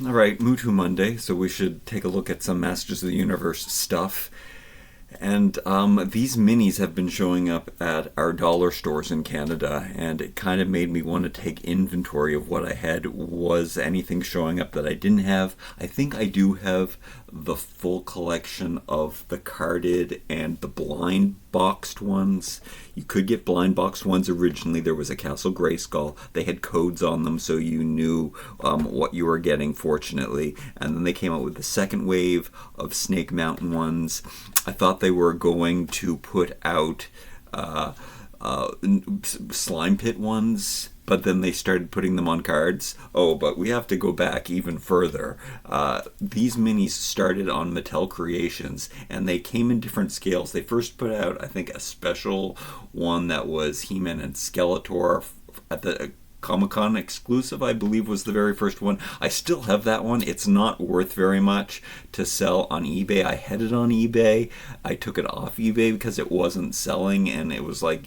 All right, MOTU Monday, so we should take a look at some Masters of the Universe stuff. And these minis have been showing up at our dollar stores in Canada, and it kind of made me want to take inventory of what I had. Was anything showing up that I didn't have? I think I do have the full collection of the carded and the blind boxed ones. You could get blind boxed ones originally. There was a Castle Grayskull. They had codes on them so you knew what you were getting, fortunately. And then they came out with the second wave of Snake Mountain ones. I thought they were going to put out slime pit ones, but then they started putting them on cards. Oh, but we have to go back even further. These minis started on Mattel Creations, and they came in different scales. They first put out, I think, a special one that was He-Man and Skeletor at the Comic-Con exclusive, I believe, was the very first one. I still have that one. It's not worth very much to sell on eBay. I had it on eBay. I took it off eBay because it wasn't selling, and it was like,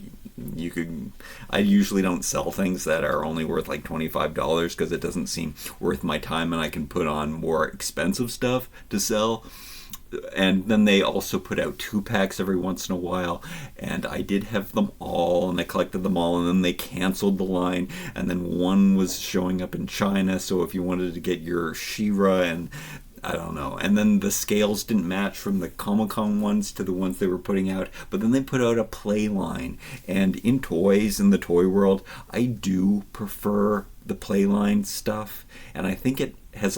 I usually don't sell things that are only worth like $25 because it doesn't seem worth my time, and I can put on more expensive stuff to sell. And then they also put out 2-packs every once in a while, and I did have them all, and I collected them all, and then they canceled the line, and then one was showing up in China, so if you wanted to get your She-Ra, and I don't know, and then the scales didn't match from the Comic-Con ones to the ones they were putting out, but then they put out a play line, and in toys, in the toy world, I do prefer the play line stuff, and I think it has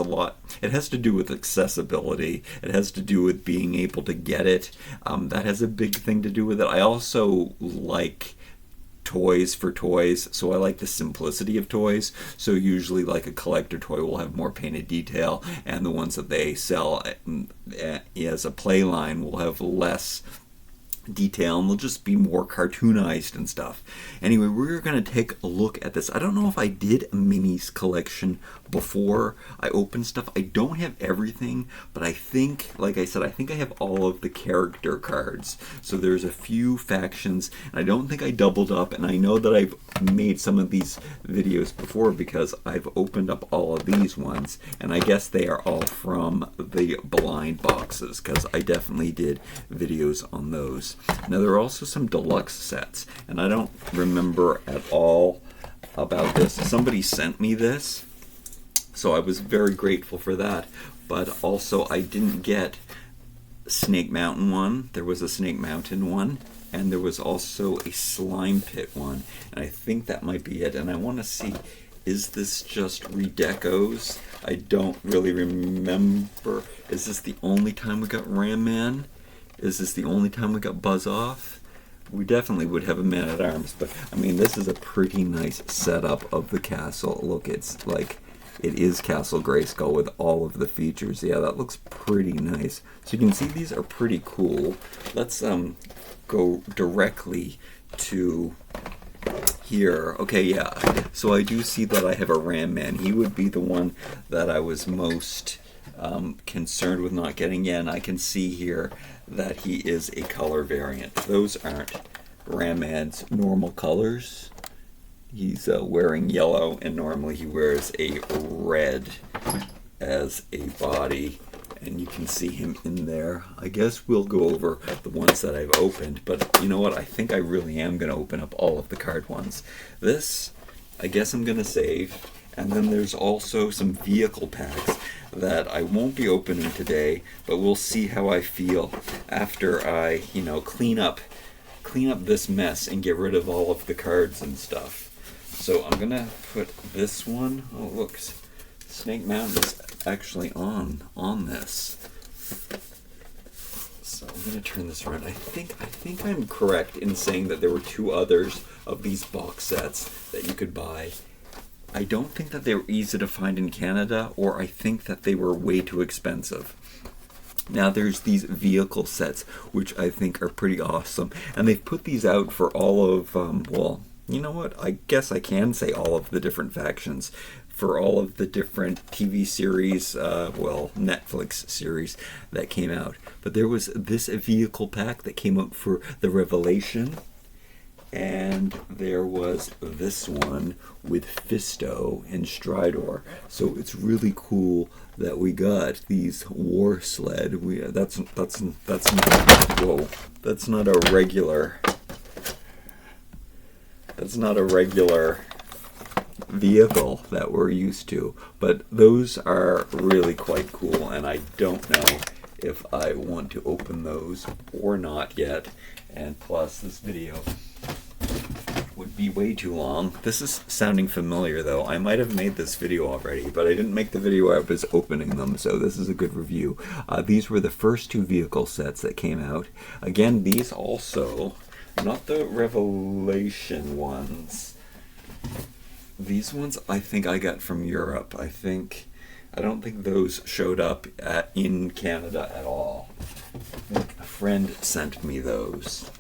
to do with accessibility. It has to do with being able to get it. That has a big thing to do with it. I also like toys for toys, so I like the simplicity of toys. So usually like a collector toy will have more painted detail, and the ones that they sell as a play line will have less detail, and they'll just be more cartoonized and stuff. Anyway, we're going to take a look at this. I don't know if I did a minis collection before I opened stuff. I don't have everything, but I think, like I said, I think I have all of the character cards. So there's a few factions, and I don't think I doubled up, and I know that I've made some of these videos before because I've opened up all of these ones, and I guess they are all from the blind boxes because I definitely did videos on those. Now there are also some deluxe sets, and I don't remember at all about this. Somebody sent me this, so I was very grateful for that, but also I didn't get Snake Mountain one. There was a Snake Mountain one, and there was also a Slime Pit one, and I think that might be it. And I want to see, is this just redecos? I don't really remember. Is this the only time we got Ram Man? Is this the only time we got Buzz Off? We definitely would have a Man-at-Arms, but I mean, this is a pretty nice setup of the castle. Look, it's like, it is Castle Grayskull with all of the features. Yeah, that looks pretty nice. So you can see these are pretty cool. Let's go directly to here. Okay, yeah. So I do see that I have a Ram Man. He would be the one that I was most concerned with not getting. Yeah, and I can see here that he is a color variant. Those aren't Ram Man's normal colors. He's wearing yellow, and normally he wears a red as a body, and you can see him in there. I guess we'll go over the ones that I've opened, but you know what? I think I really am going to open up all of the card ones. This, I guess I'm going to save. And then there's also some vehicle packs that I won't be opening today, but we'll see how I feel after I, clean up this mess and get rid of all of the cards and stuff. So I'm gonna put this one. Oh, look, Snake Mountain is actually on this. So I'm gonna turn this around. I think I'm correct in saying that there were 2 others of these box sets that you could buy. I don't think that they were easy to find in Canada, or I think that they were way too expensive. Now there's these vehicle sets, which I think are pretty awesome. And they've put these out for all of, well, you know what? I guess I can say all of the different factions. For all of the different TV series, Netflix series that came out. But there was this vehicle pack that came out for the Revelation. and there was this one with Fisto and Stridor. So it's really cool that we got these war sled. That's not a regular. That's not a regular vehicle that we're used to, but those are really quite cool, and I don't know if I want to open those or not yet. And plus, this video would be way too long. This is sounding familiar though. I might have made this video already, but I didn't make the video I was opening them, so this is a good review. These were the first two vehicle sets that came out. Again, these also, not the Revelation ones. These ones I think I got from Europe. I don't think those showed up in Canada at all. I think a friend sent me those.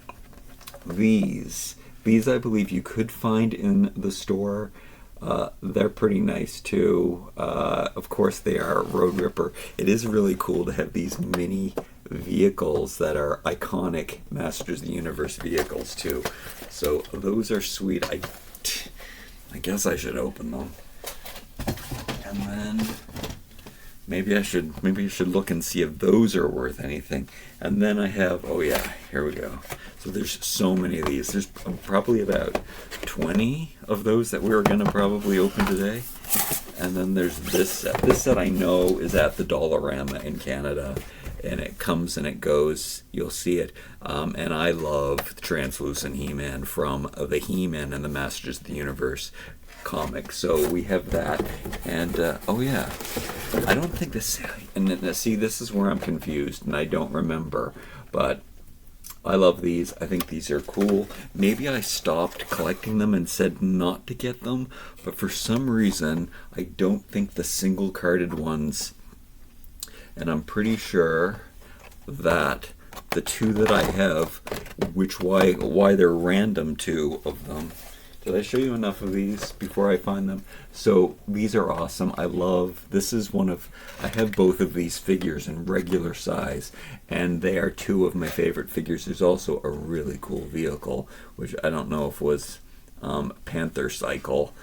These I believe you could find in the store. They're pretty nice too. Of course they are Road Ripper. It is really cool to have these mini vehicles that are iconic Masters of the Universe vehicles too. So those are sweet. I guess I should open them. And then maybe I should look and see if those are worth anything. And then I have, oh yeah, here we go. So there's so many of these. There's probably about 20 of those that we're going to probably open today. And then there's this set. This set I know is at the Dollarama in Canada. And it comes and it goes. You'll see it. And I love the translucent He-Man from the He-Man and the Masters of the Universe comic. So we have that. And, oh yeah. I don't think this... And see, this is where I'm confused. And I don't remember. But I love these. I think these are cool. Maybe I stopped collecting them and said not to get them. But for some reason, I don't think the single-carded ones... And I'm pretty sure that the two that I have, why they're random, two of them. Did I show you enough of these before I find them? So these are awesome. I have both of these figures in regular size, and they are two of my favorite figures. There's also a really cool vehicle, which I don't know if was Panther Cycle.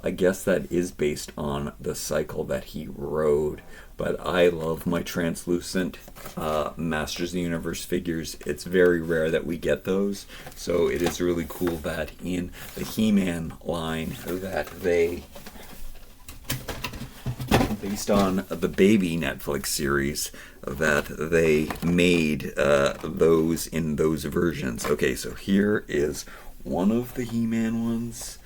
I guess that is based on the cycle that he rode. But I love my translucent Masters of the Universe figures. It's very rare that we get those. So it is really cool that in the He-Man line that they, based on the Baby Netflix series, that they made those in those versions. Okay, so here is one of the He-Man ones.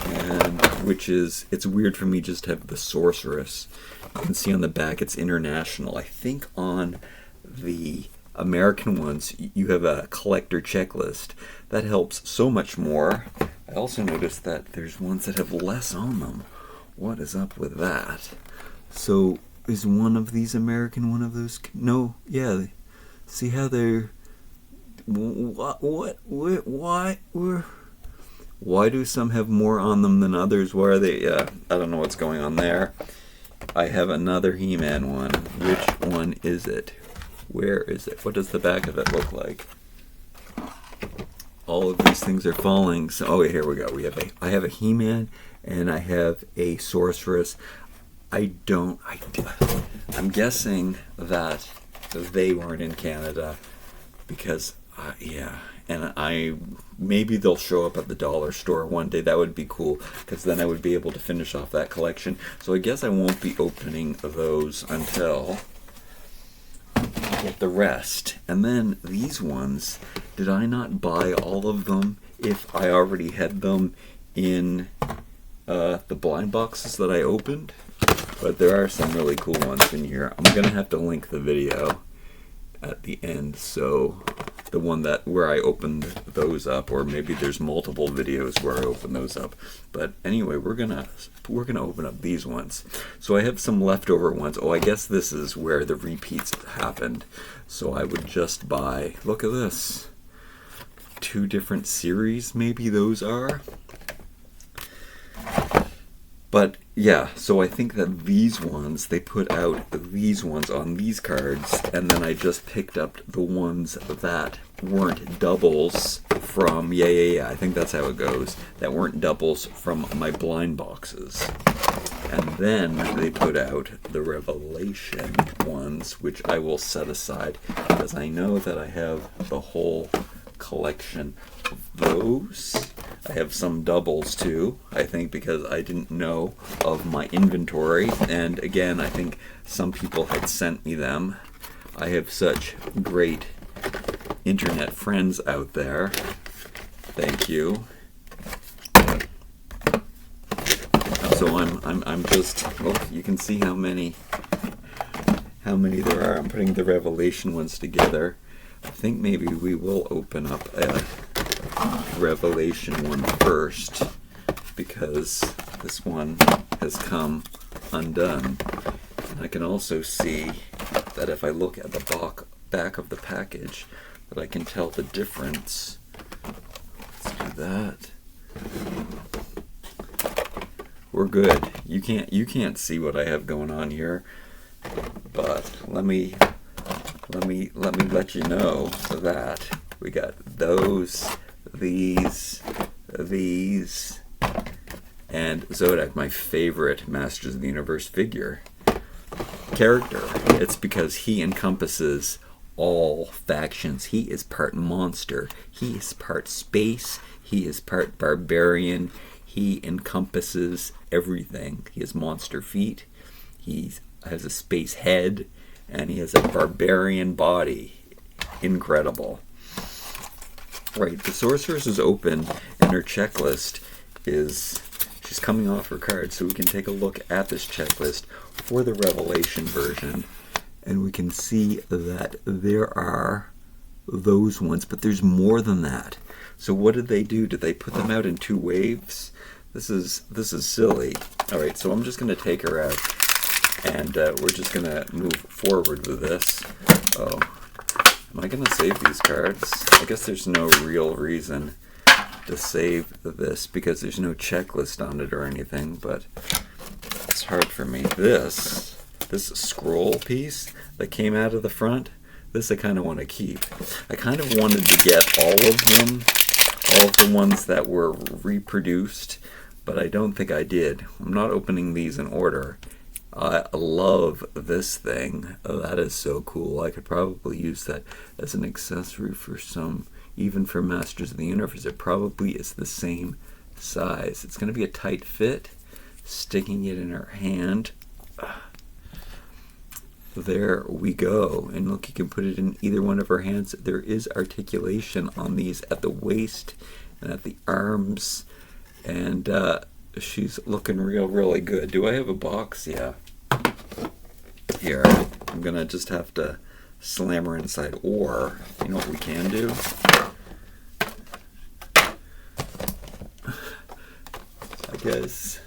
And it's weird for me just to have the Sorceress. You can see on the back it's international. I think on the American ones you have a collector checklist. That helps so much more. I also noticed that there's ones that have less on them. What is up with that? So is one of these American one of those? No, yeah. See how they're... Why do some have more on them than others? Why are they... I don't know what's going on there. I have another He-Man one. Which one is it? Where is it? What does the back of it look like? All of these things are falling. So, oh, here we go. I have a He-Man and I have a Sorceress. I'm guessing that they weren't in Canada because, yeah. And maybe they'll show up at the dollar store one day. That would be cool, because then I would be able to finish off that collection. So I guess I won't be opening those until I get the rest. And then these ones, did I not buy all of them if I already had them in the blind boxes that I opened? But there are some really cool ones in here. I'm going to have to link the video at the end, so the one where I opened those up, or maybe there's multiple videos where I open those up. But anyway, we're gonna open up these ones. So I have some leftover ones. Oh, I guess this is where the repeats happened. So I would just buy, look at this, 2 different series, maybe those are. But yeah, so I think that these ones, they put out these ones on these cards, and then I just picked up the ones that weren't doubles from, yeah, I think that's how it goes, that weren't doubles from my blind boxes. And then they put out the Revelation ones, which I will set aside because I know that I have the whole collection of those. I have some doubles too, I think, because I didn't know of my inventory. And again, I think some people had sent me them. I have such great internet friends out there. Thank you. So I'm just, well, you can see how many there are. I'm putting the Revelation ones together. I think maybe we will open up a Revelation one first, because this one has come undone. And I can also see that if I look at the back of the package, that I can tell the difference. Let's do that. We're good. You can't see what I have going on here, but let me let you know that we got those, these, and Zodak, my favorite Masters of the Universe figure character. It's because he encompasses all factions. He is part monster. He is part space. He is part barbarian. He encompasses everything. He has monster feet. He has a space head, and he has a barbarian body. Incredible. Right, the Sorceress is open, and her checklist is, she's coming off her card, so we can take a look at this checklist for the Revelation version, and we can see that there are those ones, but there's more than that. So what did they do? Did they put them out in 2 waves? This is silly. All right, so I'm just going to take her out, and we're just going to move forward with this. Oh, am I going to save these cards? I guess there's no real reason to save this because there's no checklist on it or anything, but it's hard for me. This scroll piece that came out of the front, this I kind of want to keep. I kind of wanted to get all of them, all of the ones that were reproduced, but I don't think I did. I'm not opening these in order. I love this thing. Oh, that is so cool. I could probably use that as an accessory for some, even for Masters of the Universe. It probably is the same size. It's going to be a tight fit. Sticking it in her hand. There we go. And look, you can put it in either one of her hands. There is articulation on these at the waist and at the arms. And she's looking really good. Do I have a box? Yeah. Here. I'm going to just have to slam her inside. Or, you know what we can do? I guess...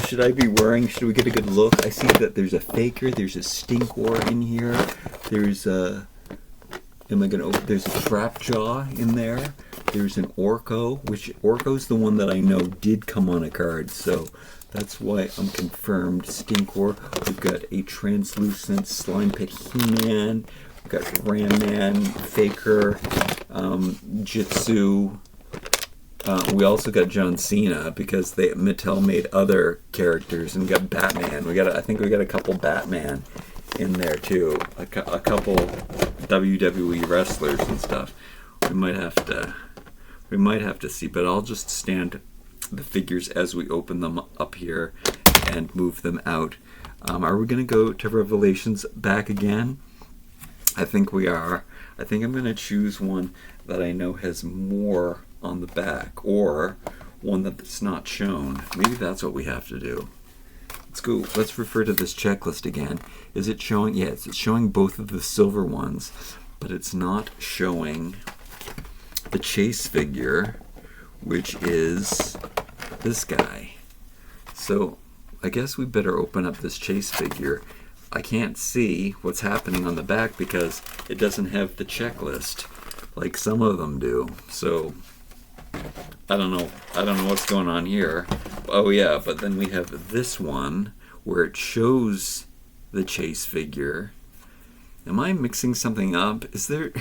Should I be wearing? Should we get a good look? I see that there's a faker. There's a stinkor in here. There's a. Am I gonna open? There's a trap jaw in there. There's an Orko, which Orko's the one that I know did come on a card, so that's why I'm confirmed. Stinkor. We've got a translucent slime pit He-Man. We've got Ram Man, Faker, Jitsu. We also got John Cena because Mattel made other characters, and we got Batman. I think we got a couple Batman in there too. A couple WWE wrestlers and stuff. We might have to see, but I'll just stand the figures as we open them up here and move them out. Are we going to go to Revelations back again? I think we are. I think I'm going to choose one that I know has more on the back, or one that's not shown. Maybe that's what we have to do. Let's go. Let's refer to this checklist again. Is it showing? Yes, it's showing both of the silver ones, but it's not showing the chase figure, which is this guy. So I guess we better open up this chase figure. I can't see what's happening on the back because it doesn't have the checklist like some of them do. So I don't know what's going on here. Oh yeah, but then we have this one where it shows the chase figure. Am I mixing something up? Is there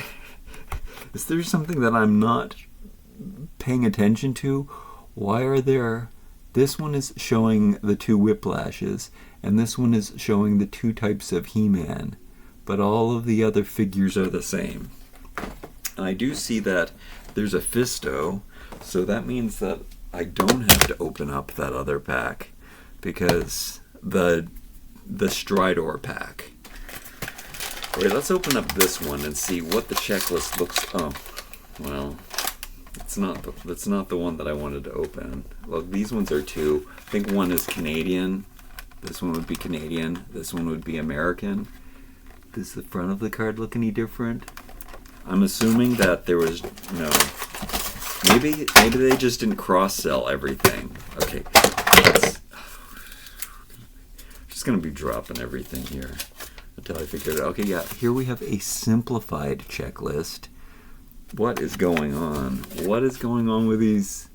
something that I'm not paying attention to, why are there, this one is showing the 2 whiplashes, and this one is showing the 2 types of He-Man, but all of the other figures are the same. And I do see that there's a Fisto, so that means that I don't have to open up that other pack, because the Stridor pack. Alright, let's open up this one and see what the checklist looks. Oh, well, that's not the one that I wanted to open. Well, these ones are 2. I think one is Canadian. This one would be Canadian. This one would be American. Does the front of the card look any different? I'm assuming that there was no. Maybe they just didn't cross-sell everything. Okay, just gonna be dropping everything here until I figure it out. Okay, yeah, here we have a simplified checklist. What is going on? What is going on with these?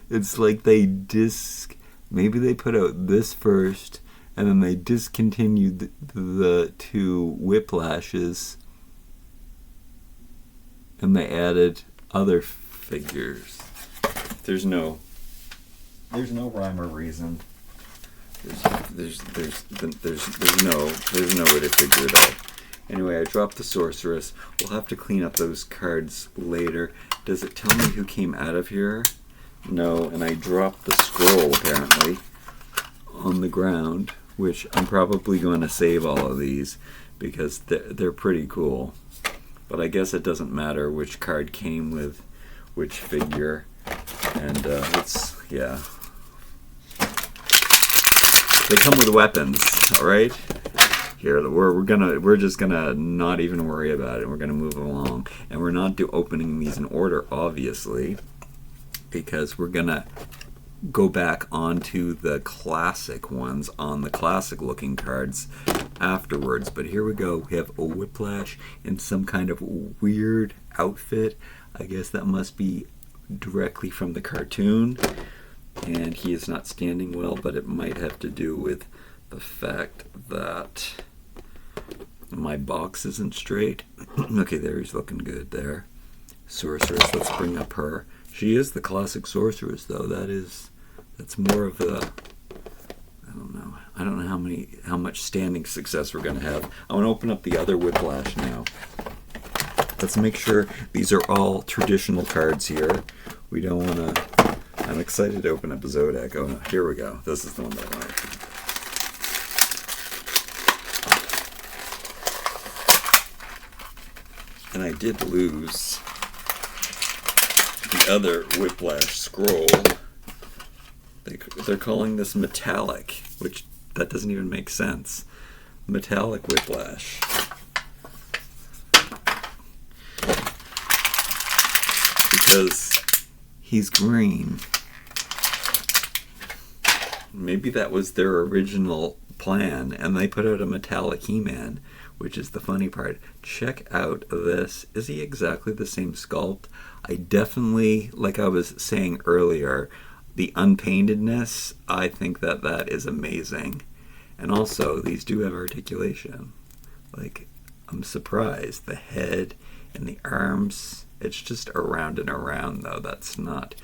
It's like maybe they put out this first, and then they discontinued the 2 whiplashes, and they added other figures. There's no rhyme or reason. There's no way to figure it out. Anyway, I dropped the Sorceress. We'll have to clean up those cards later. Does it tell me who came out of here? No, and I dropped the scroll apparently on the ground, which I'm probably going to save all of these because they're pretty cool. But I guess it doesn't matter which card came with which figure. And yeah. They come with weapons, all right? Here, we're just gonna not even worry about it. We're gonna move along, and we're not opening these in order, obviously, because we're gonna go back onto the classic ones on the classic-looking cards afterwards. But here we go. We have a Whiplash in some kind of weird outfit. I guess that must be directly from the cartoon. And he is not standing well, but it might have to do with the fact that my box isn't straight. Okay, there, he's looking good there. Sorceress, let's bring up her. She is the classic Sorceress, though. That's more of the, I don't know how much standing success we're going to have. I want to open up the other Whiplash now. Let's make sure these are all traditional cards here. We don't want to. I'm excited to open up a Zodak. Oh, no, here we go. This is the one that I want. And I did lose the other Whiplash scroll. They're calling this metallic, which that doesn't even make sense. Metallic Whiplash. Because he's green. Maybe that was their original plan, and they put out a metallic He-Man, which is the funny part. Check out this. Is he exactly the same sculpt? I definitely, like I was saying earlier, the unpaintedness, I think that is amazing. And also, these do have articulation. Like, I'm surprised. The head and the arms, it's just around and around, though. That's not,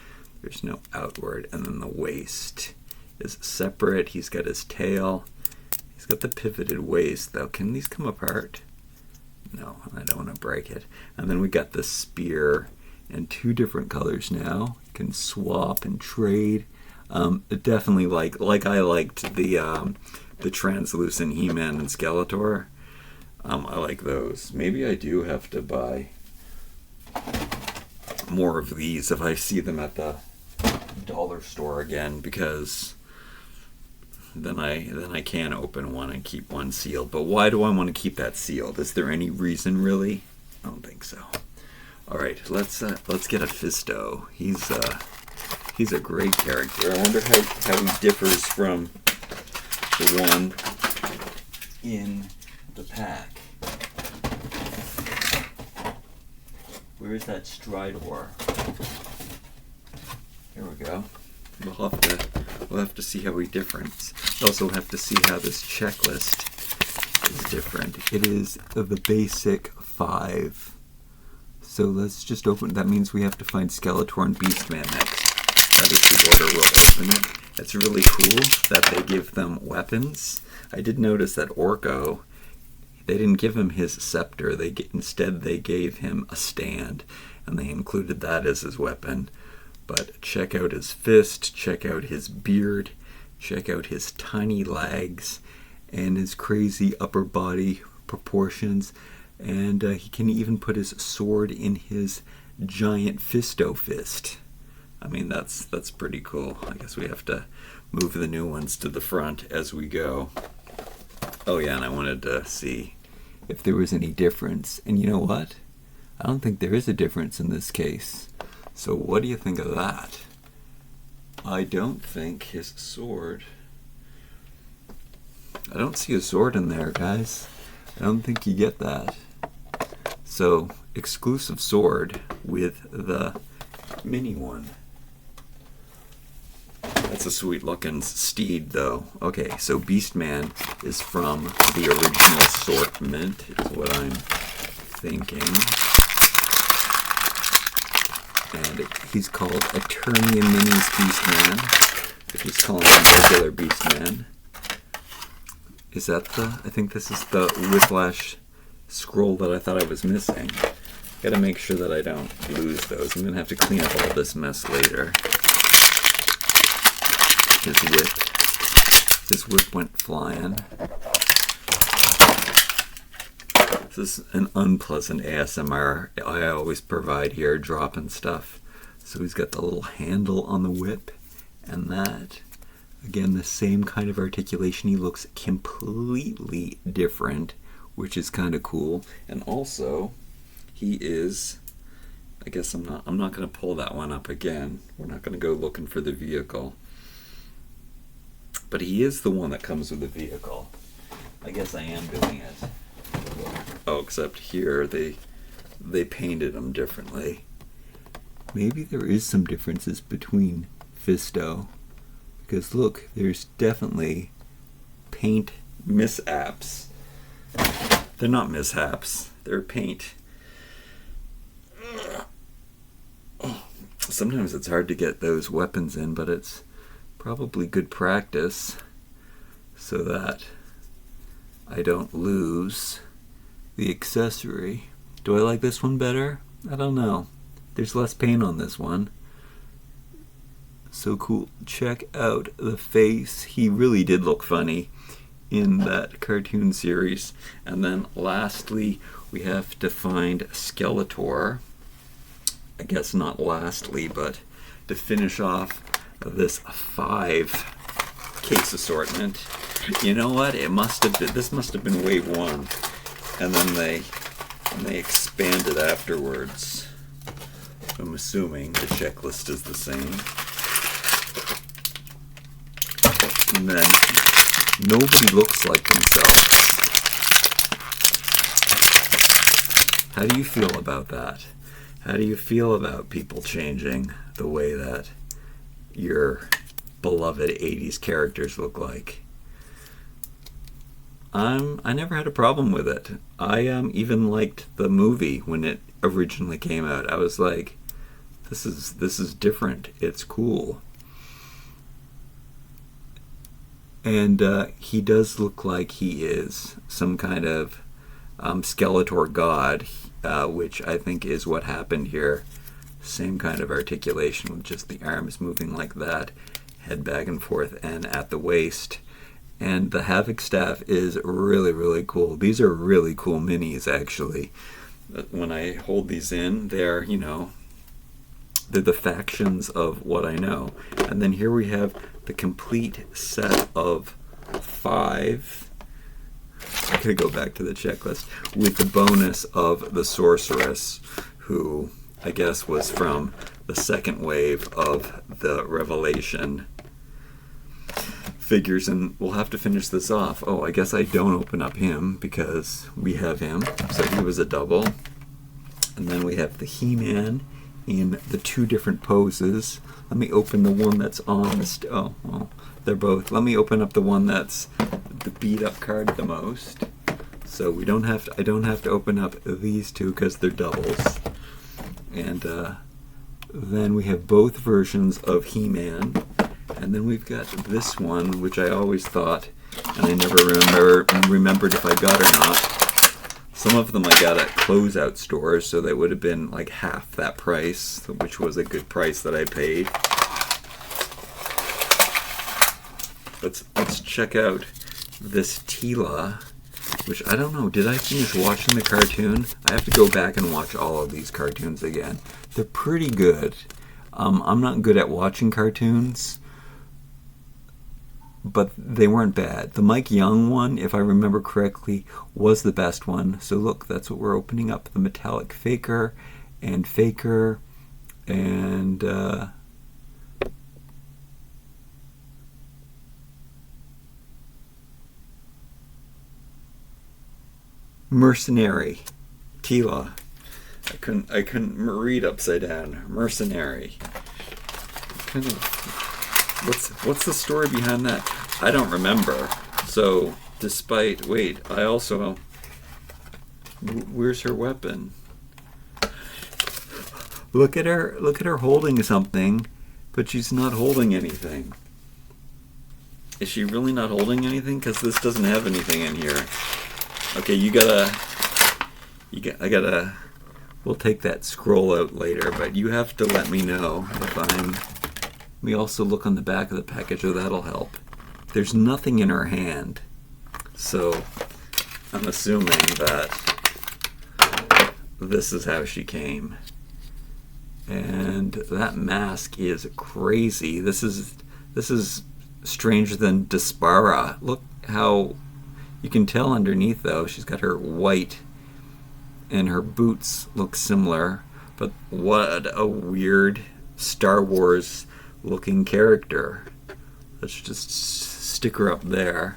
there's no outward. And then the waist is separate. He's got his tail. He's got the pivoted waist, though. Can these come apart? No, I don't want to break it. And then we got the spear in 2 different colors now. You can swap and trade. Definitely like I liked the translucent He-Man and Skeletor. I like those. Maybe I do have to buy more of these if I see them at the dollar store again, because then I can open one and keep one sealed. But why do I want to keep that sealed? Is there any reason, really? I don't think so. All right, let's get a Fisto. He's a great character. I wonder how he differs from the one in the pack. Where is that Stridor? Here we go. We'll have to see how he differs. We'll also have to see how this checklist is different. It is the basic 5 So let's just open. That means we have to find Skeletor and Beastman next. That is the order we'll open it. It's really cool that they give them weapons. I did notice that Orko, they didn't give him his scepter. Instead, they gave him a stand, and they included that as his weapon. But check out his fist, check out his beard, check out his tiny legs, and his crazy upper body proportions. And he can even put his sword in his giant fisto fist. I mean, that's pretty cool. I guess we have to move the new ones to the front as we go. Oh yeah, and I wanted to see if there was any difference. And you know what? I don't think there is a difference in this case. So what do you think of that? I don't think his sword... I don't see a sword in there, guys. I don't think you get that. So, exclusive sword with the mini one. That's a sweet looking steed though. Okay, so Beastman is from the original assortment, is what I'm thinking. And he's called Eternia Minis Beastman. If he's calling him regular Beastman. Is that I think this is the Whiplash scroll that I thought I was missing. Gotta make sure that I don't lose those. I'm gonna have to clean up all this mess later. His whip went flying. This is an unpleasant ASMR I always provide here, dropping stuff. So he's got the little handle on the whip, and that. Again, the same kind of articulation. He looks completely different, which is kind of cool. And also, he is, I guess I'm not going to pull that one up again. We're not going to go looking for the vehicle. But he is the one that comes with the vehicle. I guess I am doing it. Oh, except here they painted him differently. Maybe there is some differences between Fisto. Because look, there's definitely paint mishaps. They're not mishaps, they're paint. Sometimes it's hard to get those weapons in, but it's probably good practice so that I don't lose the accessory. Do I like this one better? I don't know. There's less paint on this one. So cool. Check out the face. He really did look funny in that cartoon series. And then lastly, we have to find Skeletor. I guess not lastly, but to finish off this 5 case assortment. You know what? This must have been wave 1. And then they expanded afterwards. I'm assuming the checklist is the same. And then nobody looks like themselves. How do you feel about that? How do you feel about people changing the way that your beloved 80s characters look like? I never had a problem with it. I even liked the movie when it originally came out. I was like, this is different. It's cool. And he does look like he is some kind of Skeletor god, which I think is what happened here. Same kind of articulation with just the arms moving like that, head back and forth and at the waist. And the Havoc staff is really, really cool. These are really cool minis, actually. When I hold these in, they're the factions of what I know. And then here we have the complete set of 5. I'm going to go back to the checklist with the bonus of the Sorceress, who I guess was from the second wave of the Revelation figures, and we'll have to finish this off. Oh, I guess I don't open up him because we have him, so he was a double. And then we have the He-Man in the 2 different poses. Let me open the one that's on the oh, well, they're both. Let me open up the one that's the beat up card the most. So I don't have to open up these 2 because they're doubles. And then we have both versions of He-Man. And then we've got this one, which I always thought, and I never remembered if I got or not. Some of them I got at closeout stores, so they would have been like half that price, which was a good price that I paid. Let's check out this Teela, which I don't know, did I finish watching the cartoon? I have to go back and watch all of these cartoons again. They're pretty good. I'm not good at watching cartoons, but they weren't bad. The Mike Young one, if I remember correctly, was the best one. So look, that's what we're opening up. The Metallic Faker and Mercenary. Teela. I couldn't read upside down. Mercenary. Kind of. What's the story behind that? I don't remember. So, I also. Where's her weapon? Look at her holding something, but she's not holding anything. Is she really not holding anything? Because this doesn't have anything in here. Okay, we'll take that scroll out later, but you have to let me know if we also look on the back of the package, so that'll help. There's nothing in her hand, so I'm assuming that this is how she came. And that mask is crazy. This is stranger than Despara. Look how you can tell underneath, though. She's got her white, and her boots look similar. But what a weird Star Wars looking character. Let's just stick her up there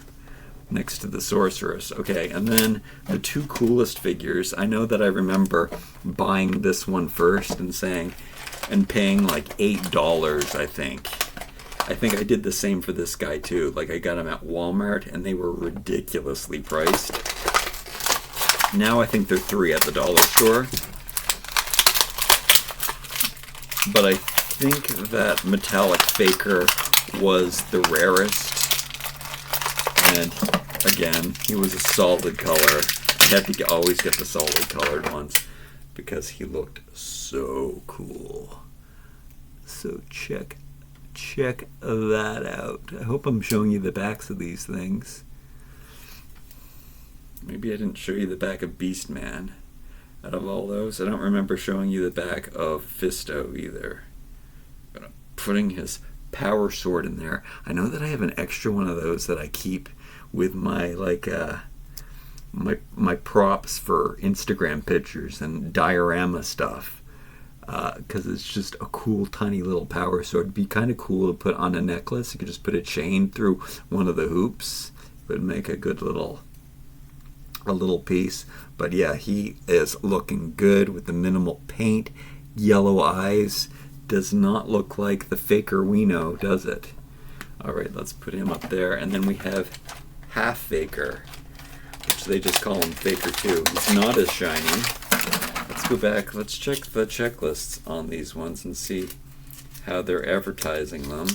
next to the sorceress. Okay, and then the two coolest figures. I know that I remember buying this one first and paying like $8, I think. I think I did the same for this guy too. Like, I got them at Walmart and they were ridiculously priced. Now I think they're $3 at the dollar store. But I think that Metallic Faker was the rarest. And again, he was a solid color. I had to always get the solid colored ones because he looked so cool. So check that out. I hope I'm showing you the backs of these things. Maybe I didn't show you the back of Beastman. Out of all those, I don't remember showing you the back of Fisto either. But I'm putting his power sword in there. I know that I have an extra one of those that I keep with my my props for Instagram pictures and diorama stuff. Because it's just a cool tiny little power sword. It'd be kind of cool to put on a necklace. You could just put a chain through one of the hoops. It would make a good little piece. But yeah, he is looking good with the minimal paint, yellow eyes. Does not look like the Faker we know, does it? Alright, let's put him up there. And then we have Half Faker, which they just call him Faker too. He's not as shiny. Let's go back. Let's check the checklists on these ones and see how they're advertising them.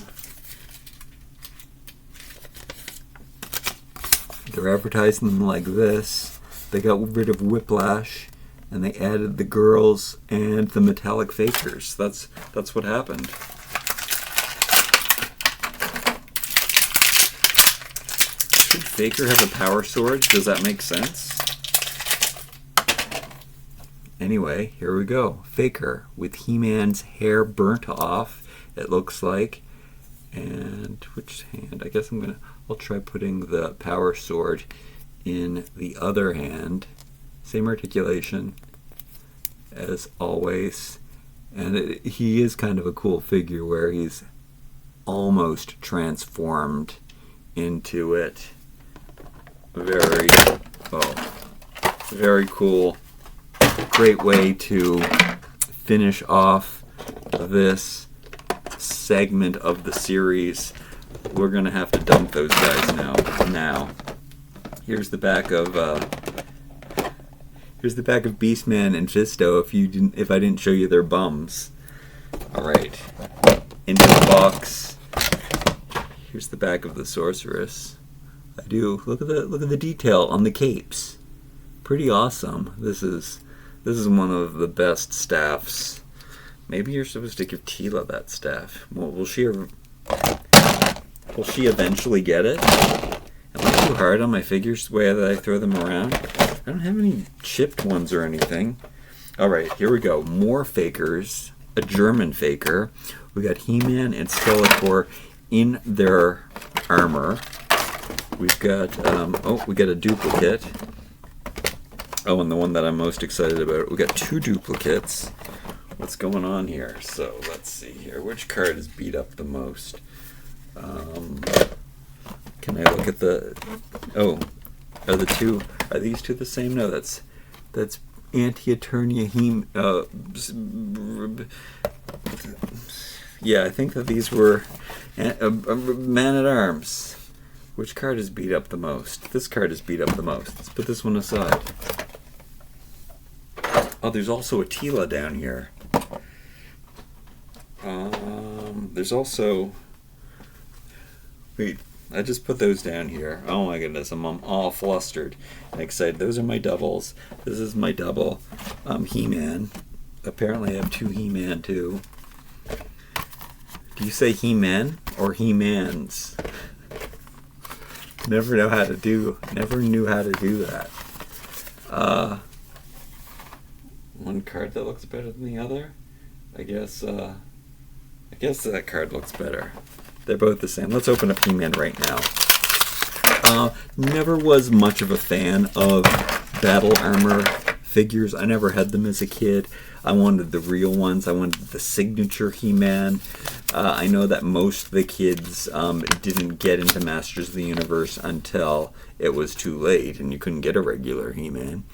They're advertising them like this. They got rid of Whiplash, and they added the girls and the Metallic Fakers. That's what happened. Should Faker have a power sword? Does that make sense? Anyway, here we go. Faker with He-Man's hair burnt off, it looks like. And which hand? I guess I'll try putting the power sword in the other hand. Same articulation as always. And he is kind of a cool figure where he's almost transformed into it. Very cool. Great way to finish off this segment of the series. We're gonna have to dump those guys now. Here's the back of Here's the back of Beastman and Fisto if I didn't show you their bums. Alright. Into the box. Here's the back of the Sorceress. I do. Look at the detail on the capes. Pretty awesome. This is one of the best staffs. Maybe you're supposed to give Tila that staff. Well, will she eventually get it? Am I too hard on my figures the way that I throw them around? I don't have any chipped ones or anything. Alright, here we go. More fakers. A German faker. We got He-Man and Skeletor in their armor. We've got, we got a duplicate. Oh, and the one that I'm most excited about. We got 2 duplicates. What's going on here? So, let's see here. Which card is beat up the most? Can I look at the... Oh, are these two the same? No, that's Anti-Eternia yeah, I think that these were Man-at-Arms. Which card is beat up the most? This card is beat up the most. Let's put this one aside. Oh, there's also a Tila down here. There's also... Wait, I just put those down here. Oh my goodness, I'm all flustered and excited. Those are my doubles. This is my double He-Man. Apparently I have 2 He-Man too. Do you say He-Man or He-Mans? Never knew how to do that. One card that looks better than the other. I guess that card looks better. They're both the same. Let's open up He-Man right now. Never was much of a fan of battle armor figures. I never had them as a kid. I wanted the real ones. I wanted the signature He-Man. I know that most of the kids didn't get into Masters of the Universe until it was too late and you couldn't get a regular He-Man.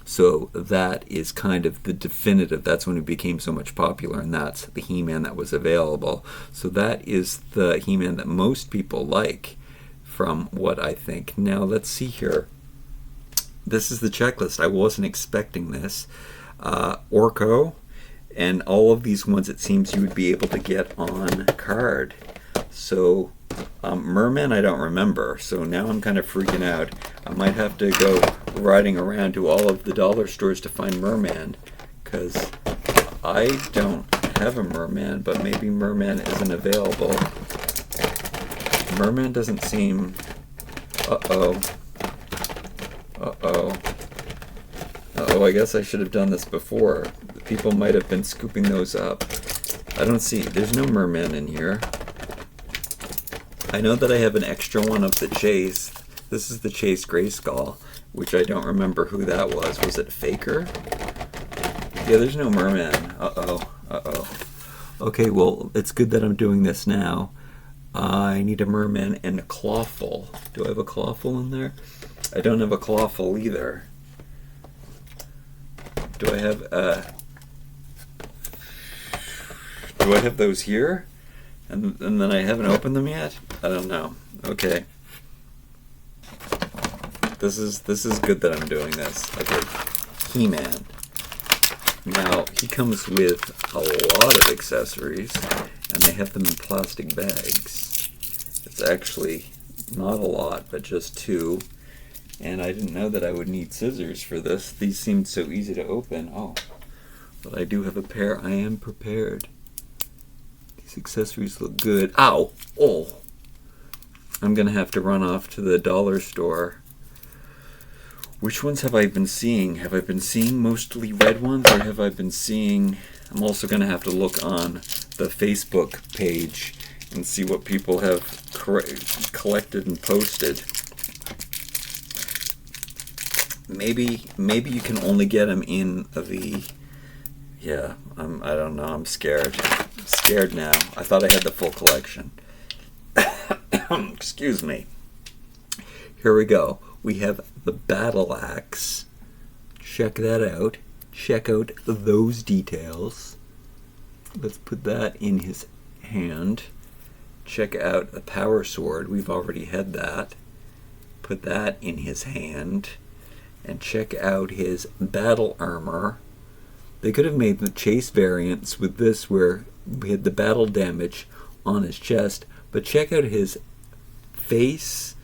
So that is kind of the definitive. That's when it became so much popular, and that's the He-Man that was available. So that is the He-Man that most people like, from what I think. Now let's see here. This is the checklist. I wasn't expecting this. Orko, and all of these ones it seems you would be able to get on card. So Merman I don't remember, so now I'm kind of freaking out. I might have to go riding around to all of the dollar stores to find Merman, because I don't have a Merman, but maybe Merman isn't available. Merman doesn't seem... Uh-oh, I guess I should have done this before. People might have been scooping those up. I don't see... There's no Merman in here. I know that I have an extra one of the Chase. This is the Chase Grayskull, which I don't remember who that was. Was it Faker? Yeah, there's no Merman. Uh-oh. Okay, well, it's good that I'm doing this now. I need a Merman and a Clawful. Do I have a Clawful in there? I don't have a Clawful either. Do I have those here? And then I haven't opened them yet? I don't know. Okay. This is good that I'm doing this. Okay. He-Man. Now, he comes with a lot of accessories, and they have them in plastic bags. It's actually not a lot, but just 2. And I didn't know that I would need scissors for this. These seemed so easy to open. Oh, but I do have a pair. I am prepared. These accessories look good. Ow! Oh! I'm gonna have to run off to the dollar store. Which ones have I been seeing? Have I been seeing mostly red ones, or have I been seeing... I'm also gonna have to look on the Facebook page and see what people have collected and posted. Maybe you can only get them in the... Yeah, I don't know. I'm scared. I'm scared now. I thought I had the full collection. Excuse me. Here we go. We have the Battle Axe. Check that out. Check out those details. Let's put that in his hand. Check out the Power Sword. We've already had that. Put that in his hand. And check out his battle armor. They could have made the chase variants with this where we had the battle damage on his chest, but check out his face,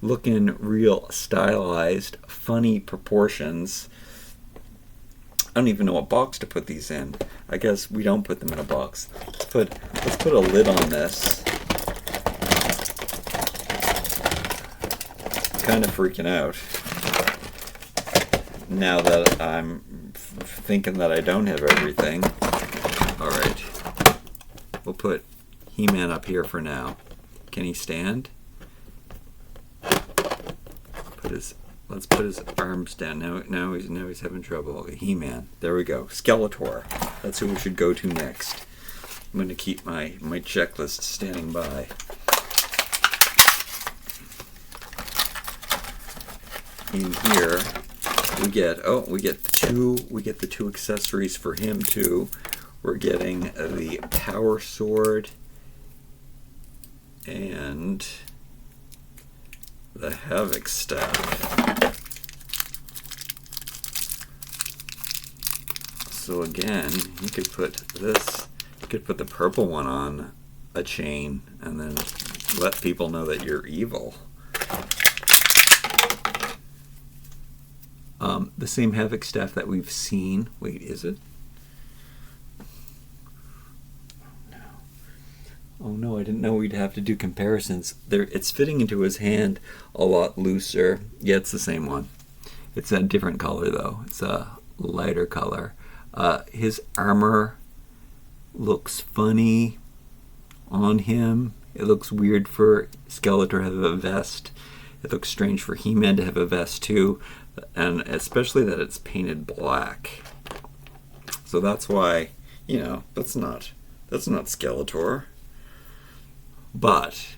looking real stylized, funny proportions. I don't even know what box to put these in. I guess we don't put them in a box. Let's put a lid on this. Kind of freaking out now that I'm thinking that I don't have everything. All right, we'll put He-Man up here for now. Can he stand? Let's put his arms down. Now he's having trouble. Okay, He-Man. There we go. Skeletor. That's who we should go to next. I'm going to keep my checklist standing by. In here, we get the two accessories for him too. We're getting the power sword and the Havoc staff. So again, you could put the purple one on a chain and then let people know that you're evil. The same Havoc staff that we've seen. Wait, is it? Oh no, I didn't know we'd have to do comparisons. It's fitting into his hand a lot looser. Yeah, it's the same one. It's a different color though. It's a lighter color. His armor looks funny on him. It looks weird for Skeletor to have a vest. It looks strange for He-Man to have a vest too, and especially that it's painted black. So that's why, that's not Skeletor. But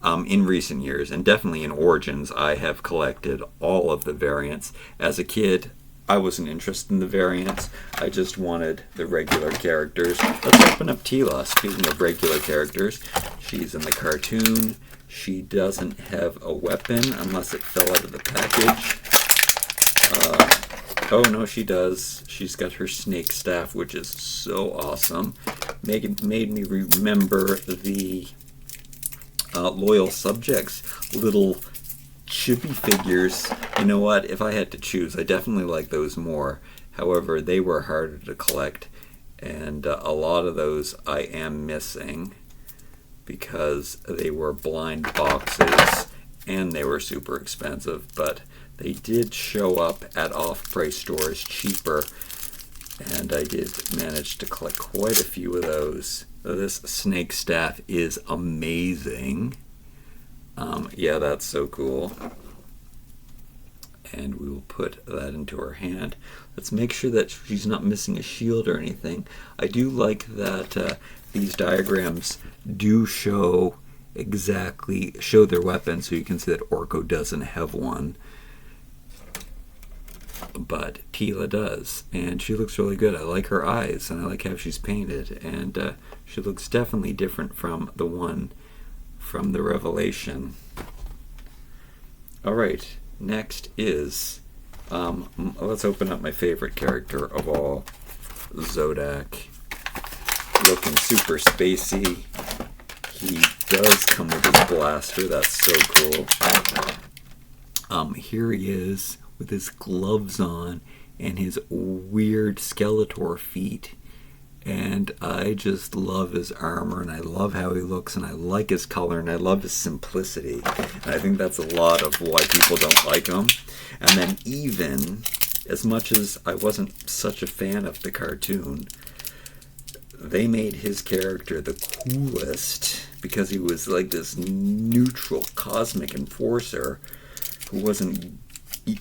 in recent years, and definitely in Origins, I have collected all of the variants. As a kid, I wasn't interested in the variants. I just wanted the regular characters. Let's open up Teela. Speaking of regular characters, she's in the cartoon. She doesn't have a weapon unless it fell out of the package. Oh no, she does. She's got her snake staff, which is so awesome. Made me remember the Loyal Subjects little chibi figures. You know what? If I had to choose, I definitely like those more. However, they were harder to collect, and a lot of those I am missing because they were blind boxes and they were super expensive, but they did show up at off-price stores cheaper, and I did manage to collect quite a few of those. This snake staff is amazing. Yeah, that's so cool. And we will put that into her hand. Let's make sure that she's not missing a shield or anything. I do like that these diagrams do show their weapon, so you can see that Orko doesn't have one, but Teela does, and she looks really good. I like her eyes, and I like how she's painted, and she looks definitely different from the one from the Revelation. Alright, next is, let's open up my favorite character of all, Zodak. Looking super spacey. He does come with his blaster, that's so cool. Here he is with his gloves on and his weird Skeletor feet. And I just love his armor, and I love how he looks, and I like his color, and I love his simplicity. And I think that's a lot of why people don't like him. And then even, as much as I wasn't such a fan of the cartoon, they made his character the coolest because he was like this neutral cosmic enforcer who wasn't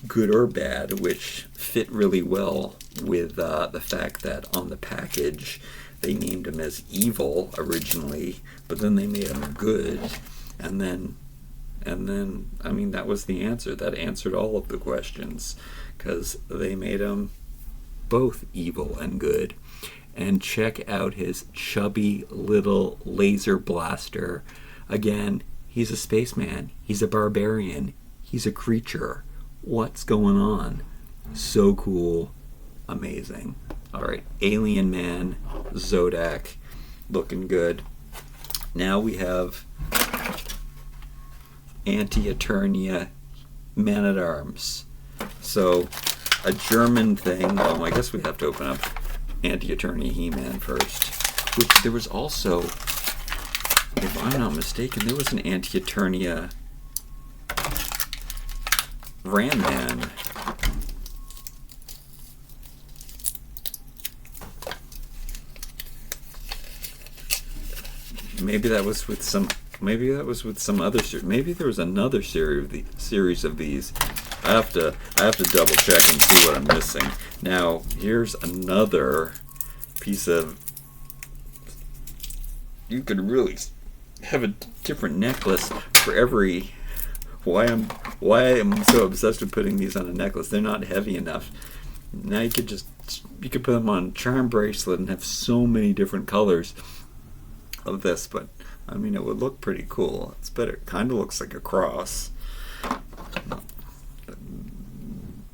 good or bad, which fit really well with the fact that on the package they named him as evil originally, but then they made him good, and then I mean, that was the answer. That answered all of the questions, because they made him both evil and good. And check out his chubby little laser blaster. Again, he's a spaceman. He's a barbarian. He's a creature. What's going on? So cool. Amazing. All right, Alien Man, Zodak, looking good. Now we have Eternia Man-at-Arms. So, a German thing. I guess we have to open up Eternia He-Man first. Which there was also, if I'm not mistaken, there was an Eternia Ram Man. Maybe that was with some. Maybe that was with some other. Maybe there was another series of these. I have to double check and see what I'm missing. Now here's another piece of. You could really have a different necklace for every. Why I'm so obsessed with putting these on a necklace? They're not heavy enough. Now you could put them on a charm bracelet and have so many different colors of this, but I mean it would look pretty cool. It's better. It kind of looks like a cross.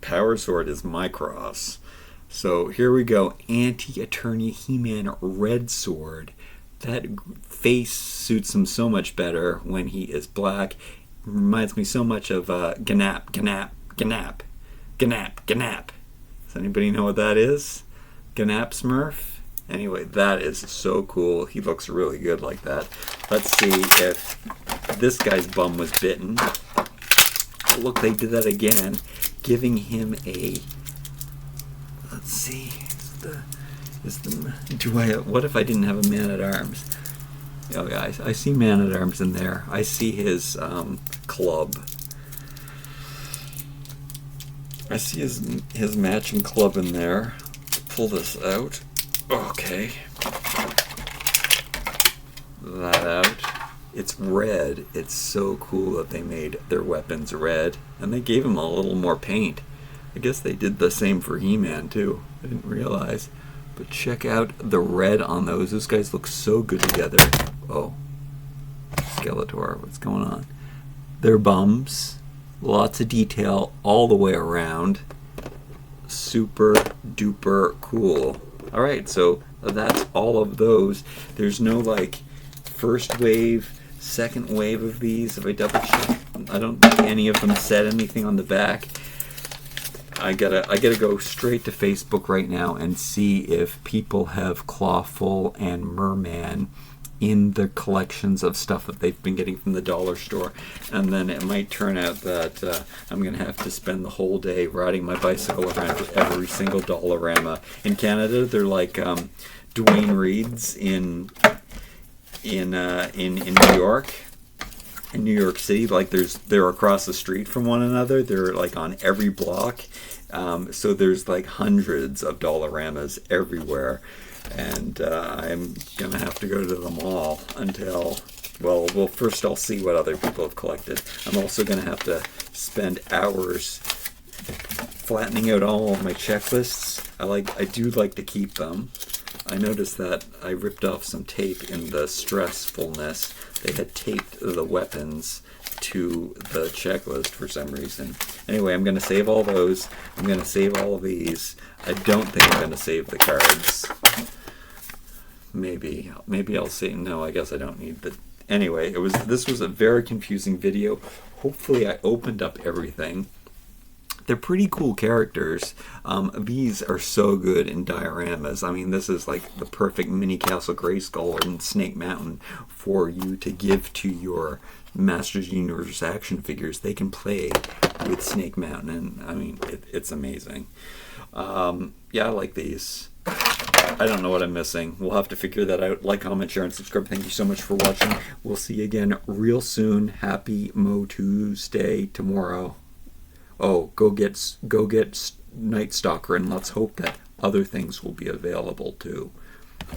Power Sword is my cross. So here we go. Eternia He-Man Red Sword. That face suits him so much better when he is black. Reminds me so much of Ganap. Does anybody know what that is? Ganap Smurf? Anyway, that is so cool. He looks really good like that. Let's see if this guy's bum was bitten. Oh, look, they did that again, giving him a. Let's see. What if I didn't have a Man-at-Arms? Oh, guys, I see Man-at-Arms in there. I see his club. I see his matching club in there. Pull this out. Okay. That out. It's red. It's so cool that they made their weapons red. And they gave him a little more paint. I guess they did the same for He-Man too. I didn't realize. But check out the red on those. Those guys look so good together. Oh. Skeletor, what's going on? They're bums. Lots of detail all the way around. Super duper cool. Alright, so that's all of those. There's no like first wave, second wave of these. If I double check, I don't think any of them said anything on the back. I gotta go straight to Facebook right now and see if people have Clawful and Merman in the collections of stuff that they've been getting from the dollar store. And then it might turn out that I'm going to have to spend the whole day riding my bicycle around with every single Dollarama. In Canada, they're like Dwayne Reed's in New York. In New York City, like they're across the street from one another. They're like on every block. So there's like hundreds of Dollaramas everywhere. And I'm going to have to go to them all until, well, first I'll see what other people have collected. I'm also going to have to spend hours flattening out all of my checklists. I do like to keep them. I noticed that I ripped off some tape in the stressfulness. They had taped the weapons to the checklist for some reason. Anyway, I'm going to save all those. I'm going to save all of these. I don't think I'm going to save the cards. Maybe I'll say no. I guess I don't need the. Anyway, this was a very confusing video. Hopefully, I opened up everything. They're pretty cool characters. These are so good in dioramas. I mean, this is like the perfect mini Castle Grayskull and Snake Mountain for you to give to your Masters Universe action figures. They can play with Snake Mountain, and I mean, it's amazing. Yeah, I like these. I don't know what I'm missing. We'll have to figure that out. Like, comment, share, and subscribe. Thank you so much for watching. We'll see you again real soon. Happy MOTU Day tomorrow. Oh, go get Night Stalker, and let's hope that other things will be available too.